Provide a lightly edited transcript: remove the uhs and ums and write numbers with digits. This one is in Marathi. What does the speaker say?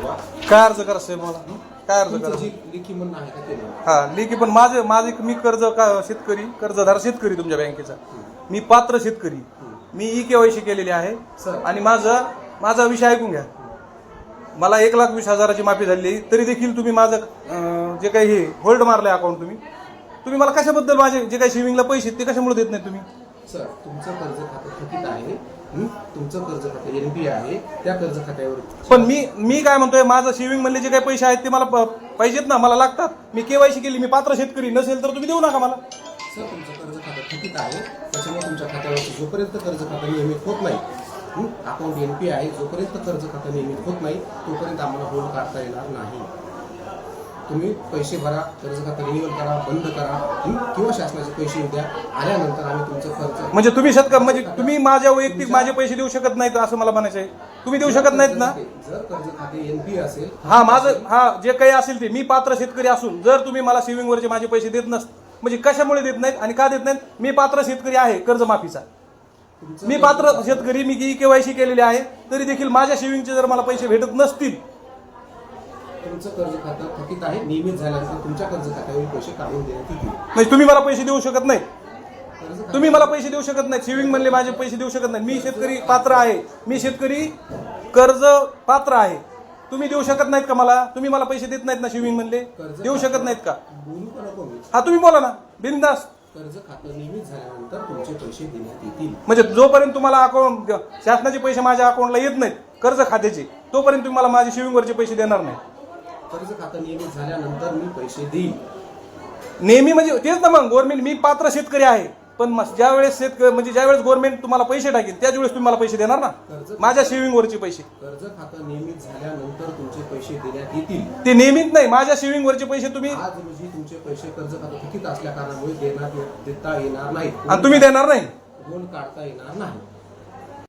पुरावा काय अर्ज करा साहेब मला काय अर्ज करा लेखी म्हणणं आहे का ते हा लेखी पण माझे मी शेतकरी कर्जदार शेतकरी तुमच्या बँकेचा मी पात्र शेतकरी मी ई-केवायसी केलेली आहे आणि माझा विषय ऐकून घ्या मला 1,20,000ची माफी झाली तरी देखील तुम्ही माझं जे काही हे होल्ड मारलंय अकाउंट तुम्ही मला कशाबद्दल माझे जे काही सेव्हिंगला पैसे ते कशामुळे देत नाही तुम्ही सर तुमचं कर्ज खातं थकीत आहे तुमचं कर्ज खातं एनपी आहे त्या कर्ज खात्यावर पण मी काय म्हणतोय माझं सेव्हिंग मधले जे काही पैसे आहेत ते मला पाहिजेत ना मला लागतात मी केवायसी केली मी पात्र शेतकरी नसेल तर तुम्ही देऊ नका मला सर तुमचं कर्ज खातं थकीत आहे त्याच्यामुळे तुमच्या खात्यावर जोपर्यंत कर्ज खातं नियमित होत नाही अकाउंट एनपी आहे जोपर्यंत कर्ज खातं नियमित होत नाही तोपर्यंत आम्हाला होल्ड काढता येणार नाही तुम्ही पैसे भरा कर्ज खातं रिन्युअल करा बंद करा किंवा शासनाचे पैसे द्या आल्यानंतर आम्ही तुमचं कर्ज म्हणजे तुम्ही माझ्या वैयक्तिक माझे पैसे देऊ शकत नाहीत असं मला म्हणायचं आहे तुम्ही देऊ शकत नाहीत ना जर कर्ज खाते एनपी असेल हा जे काही असेल ते मी पात्र शेतकरी असून जर तुम्ही मला सेव्हिंग वरचे माझे पैसे देत म्हणजे कशामुळे देत नाहीत आणि का देत नाहीत मी पात्र शेतकरी आहे कर्जमाफीचा मी पात्र शेतकरी मी ई-केवायसी केलेली आहे तरी देखील माझ्या सेव्हिंगचे जर मला पैसे भेटत नसतील तुमचं कर्ज खातं थकीत आहे नियमित झाल्यानंतर तुमच्या कर्ज खात्यावर पैसे काढून देण्यात येतील म्हणजे तुम्ही मला पैसे देऊ शकत नाही तुम्ही मला पैसे देऊ शकत नाही सेव्हिंग मधले माझे पैसे देऊ शकत नाही मी शेतकरी पात्र आहे मी शेतकरी कर्ज पात्र आहे तुम्ही देऊ शकत नाहीत का मला तुम्ही मला पैसे देत नाहीत ना सेव्हिंग मधले देऊ शकत नाहीत का हा तुम्ही बोला ना बिनधास्त कर्ज खातं नियमित झाल्यानंतर तुमचे पैसे देण्यात येतील म्हणजे जोपर्यंत तुम्हाला अकाउंट शासनाचे पैसे माझ्या अकाउंटला येत नाहीत कर्ज खात्याचे तोपर्यंत तुम्ही मला माझे सेव्हिंग वरचे पैसे देणार नाही कर्ज खातं नियमित झाल्यानंतर मी पैसे देईन नेहमी म्हणजे तेच ना मग गव्हर्नमेंट मी पात्र शेतकरी आहे पण ज्यावेळेस ज्यावेळेस गव्हर्नमेंट तुम्हाला पैसे टाकेल त्याच वेळेस तुम्ही मला पैसे देणार ना माझ्या सेव्हिंग वरचे पैसे कर्ज खातं नियमित झाल्यानंतर तुमचे पैसे देण्यात येतील ते नियमित नाही माझ्या सेव्हिंग वरचे पैसे तुम्ही आज रोजी तुमचे पैसे कर्ज खातं थकीत असल्या कारणामुळे देता येणार नाही आणि तुम्ही देणार नाही लोन काढता येणार नाही